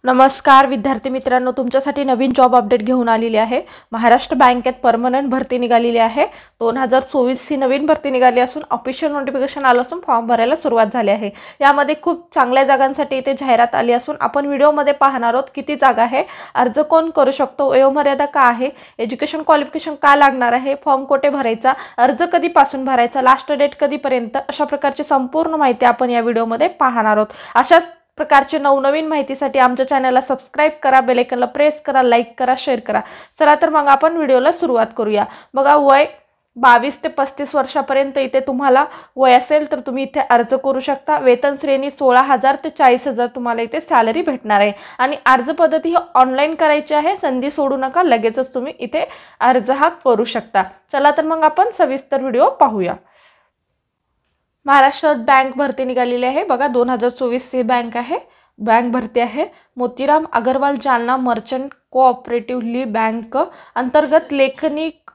नमस्कार विद्यार्थी मित्रांनो, तुमच्यासाठी नवीन जॉब अपडेट घेऊन आलेली आहे। महाराष्ट्र बँकेत परमनंट भरती निघालेली आहे। 2024 ही नवीन भरती निघाली असून ऑफिशियल नोटिफिकेशन आलं असून फॉर्म भरायला सुरुवात झाली आहे। यामध्ये खूप चांगल्या जागांसाठी इथे जाहिरात आली असून आपण व्हिडिओमध्ये पाहणार आहोत किती जागा आहे, अर्ज कोण करू शकतो, वयोमर्यादा काय आहे, एज्युकेशन क्वालिफिकेशन काय लागणार आहे, फॉर्म कोठे भरायचा, अर्ज कधीपासून भरायचा, लास्ट डेट कधीपर्यंत, अशा प्रकारची संपूर्ण माहिती आपण या व्हिडिओमध्ये पाहणार आहोत। अशाच प्रकारचे नवनवीन माहितीसाठी आमच्या चॅनलला सबस्क्राइब करा, बेल आयकॉनला प्रेस करा, लाईक करा, शेअर करा। चला तर मग आपण व्हिडिओला सुरुवात करूया। बघा, वय 22 ते 35 वर्षापर्यंत इथे तुम्हाला वय असेल तर तुम्ही इथे अर्ज करू शकता। वेतन श्रेणी 16,000 ते 40,000 तुम्हाला इथे सॅलरी भेटणार आहे आणि अर्ज पद्धती ही ऑनलाईन करायची आहे। संधी सोडू नका, लगेचच तुम्ही इथे अर्ज हा करू शकता। चला तर मग आपण सविस्तर व्हिडिओ पाहूया। महाराष्ट्र बँक भरती निघालेली आहे। बघा, 2024 ची बँक भरती आहे। Motiram Agarwal Jalna merchant cooperative bank अंतर्गत लेखनिक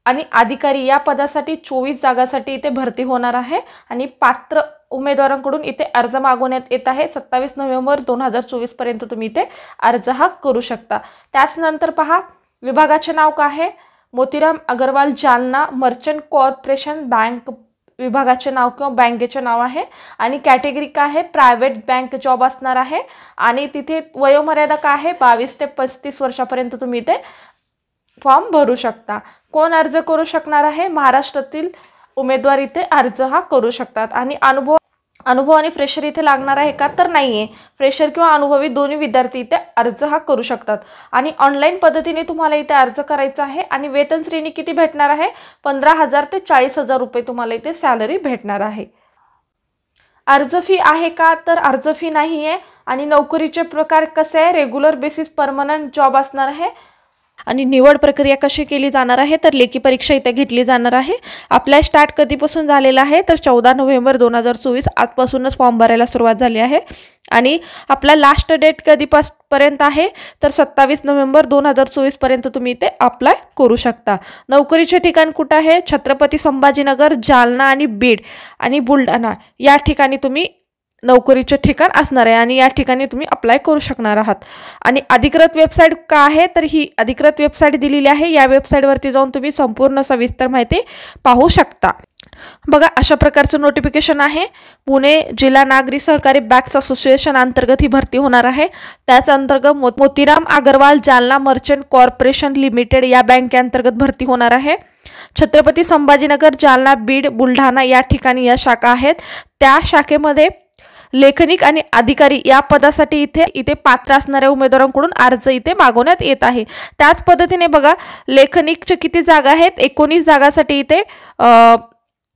आणि अधिकारी या पदासाठी 24 जागांसाठी इथे भरती होणार आहे आणि पात्र उमेदवारांकडून इथे अर्ज मागवण्यात येत आहे। 27 नोव्हेंबर 2024 पर्यंत तुम्ही इथे अर्ज हा करू शकता। त्याच नंतर पहा, विभागाचे नाव काय आहे, Motiram Agarwal Jalna merchant corporation bank विभागाचे नाव किंवा बँकेचे नाव आहे आणि कॅटेगरी काय आहे, प्रायव्हेट बँक जॉब असणार आहे आणि तिथे वयोमर्यादा काय आहे, 22 ते 35 वर्षापर्यंत तुम्ही इथे फॉर्म भरू शकता। कोण अर्ज करू शकणार आहे, महाराष्ट्रातील उमेदवार इथे अर्ज हा करू शकतात आणि अनुभव आणि फ्रेशर इथे लागणार आहे का, तर नाहीये। फ्रेशर किंवा अनुभवी दोन्ही विद्यार्थी इथे अर्ज हा करू शकतात आणि ऑनलाईन पद्धतीने तुम्हाला इथे अर्ज करायचा आहे आणि वेतन श्रेणी किती भेटणार आहे, 15,000 ते 40,000 रुपये तुम्हाला इथे सॅलरी भेटणार आहे। अर्ज फी आहे का, तर अर्ज फी नाहीये आणि नोकरीचे प्रकार कसे आहे, रेग्युलर बेसिस परमनंट जॉब असणार आहे आणि निवड प्रक्रिया कशी केली जाणार आहे, तर लेखी परीक्षा इथे घेतली जाणार आहे। अप्लाय स्टार्ट कधीपासून झालेला आहे, तर 14 नोव्हेंबर 2024 आजपासूनच फॉर्म भरायला सुरुवात झाली आहे आणि आपला लास्ट डेट कधीपर्यंत आहे, तर 27 नोव्हेंबर 2024 पर्यंत तुम्ही इथे अप्लाय करू शकता। नोकरीचे ठिकाण कुठे आहे, छत्रपती संभाजीनगर, जालना आणि बीड आणि बुलढाणा या ठिकाणी तुम्ही नोकरीचे ठिकाण असणार आहे आणि या ठिकाणी तुम्ही अप्लाय करू शकणार आहात। आणि अधिकृत वेबसाईट काय आहे, तर ही अधिकृत वेबसाईट दिलेली आहे। या वेबसाईटवरती जाऊन तुम्ही संपूर्ण सविस्तर माहिती पाहू शकता। बघा, अशा प्रकारचं नोटिफिकेशन आहे। पुणे जिल्हा नागरी सहकारी बँक्स असोसिएशन अंतर्गत ही भरती होणार आहे। त्याच अंतर्गत Motiram Agarwal Jalna merchant corporation limited या बँकेअंतर्गत भरती होणार आहे। छत्रपती संभाजीनगर, जालना, बीड, बुलढाणा या ठिकाणी या शाखा आहेत। त्या शाखेमध्ये लेखनिक आणि अधिकारी या पदासाठी इथे पात्र असणाऱ्या उमेदवारांकडून अर्ज इथे मागवण्यात येत आहे। त्याच पद्धतीने बघा, लेखनिकचे किती जागा आहेत, 19 जागांसाठी इथे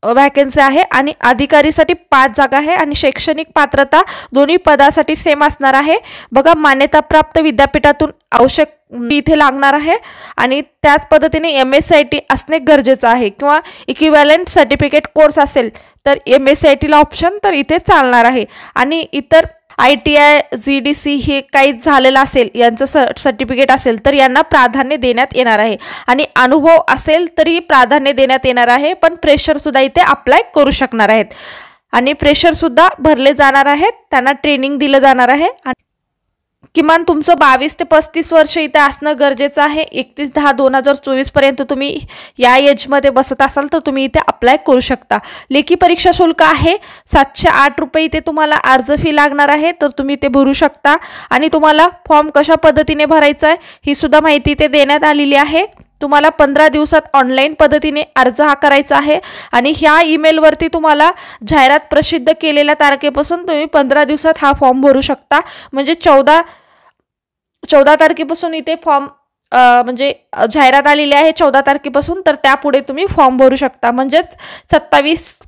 वॅकन्सी आहे आणि अधिकारीसाठी 5 जागा आहे आणि शैक्षणिक पात्रता दोन्ही पदासाठी सेम असणार आहे। बघा, मान्यताप्राप्त विद्यापीठातून आवश्यक इथे लागणार आहे आणि त्याच पद्धतीने MSIT असणे गरजेचं आहे किंवा इक्विव्हॅलंट सर्टिफिकेट कोर्स असेल तर MSIT ला ऑप्शन तर इथे चालणार आहे आणि इतर ITI GDC हे काही झालेलं असेल, यांचं सर्टिफिकेट असेल तर यांना प्राधान्य देण्यात येणार आहे आणि अनुभव असेल तरी प्राधान्य देण्यात येणार आहे। पण फ्रेशर सुद्धा इथे अप्लाय करू शकणार आहेत आणि फ्रेशर सुद्धा भरले जाणार आहेत, त्यांना ट्रेनिंग दिलं जाणार आहे। किमान तुमचं 22 ते 35 वर्ष इथे असणं गरजेचं आहे। 31/10/2024 पर्यंत तुम्ही या एजमध्ये बसत असाल तर तुम्ही इथे अप्लाय करू शकता। लेखी परीक्षा शुल्क आहे 708 रुपये इथे तुम्हाला अर्ज फी लागणार आहे, तर तुम्ही ते भरू शकता आणि तुम्हाला फॉर्म कशा पद्धतीने भरायचा आहे ही सुद्धा माहिती इथे देण्यात आलेली आहे। तुम्हाला 15 दिवसात ऑनलाईन पद्धतीने अर्ज हा करायचा आहे आणि ह्या ईमेलवरती तुम्हाला जाहिरात प्रसिद्ध केलेल्या तारखेपासून तुम्ही 15 दिवसात हा फॉर्म भरू शकता। म्हणजे 14 तारखेपासून इथे फॉर्म म्हणजे जाहिरात आलेली आहे 14 तारखेपासून, तर त्यापुढे तुम्ही फॉर्म भरू शकता। म्हणजेच 27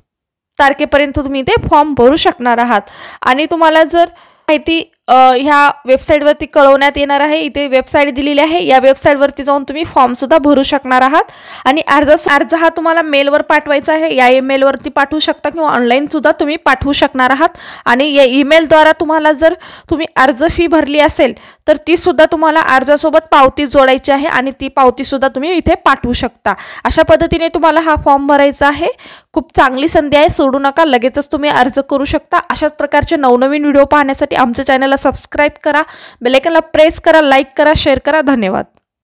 तारखेपर्यंत तुम्ही इथे फॉर्म भरू शकणार आहात आणि तुम्हाला जर माहिती ह्या वेबसाईटवरती कळवण्यात येणार आहे। इथे वेबसाईट दिलेली आहे, या वेबसाईटवरती जाऊन तुम्ही फॉर्म सुद्धा भरू शकणार आहात आणि अर्ज हा तुम्हाला मेलवर पाठवायचा आहे। या ईमेलवरती पाठवू शकता किंवा ऑनलाईन सुद्धा तुम्ही पाठवू शकणार आहात आणि या ईमेलद्वारा तुम्हाला जर तुम्ही अर्ज फी भरली असेल तर ती सुद्धा तुम्हाला अर्जासोबत पावती जोडायची आहे आणि ती पावती सुद्धा तुम्ही इथे पाठवू शकता। अशा पद्धतीने तुम्हाला हा फॉर्म भरायचा आहे। खूप चांगली संधी आहे, सोडू नका, लगेचच तुम्ही अर्ज करू शकता। अशाच प्रकारचे नवनवीन व्हिडिओ पाहण्यासाठी आमच्या चॅनलला सबस्क्राईब करा, बेल आयकॉनला प्रेस करा, लाईक करा, शेअर करा. धन्यवाद.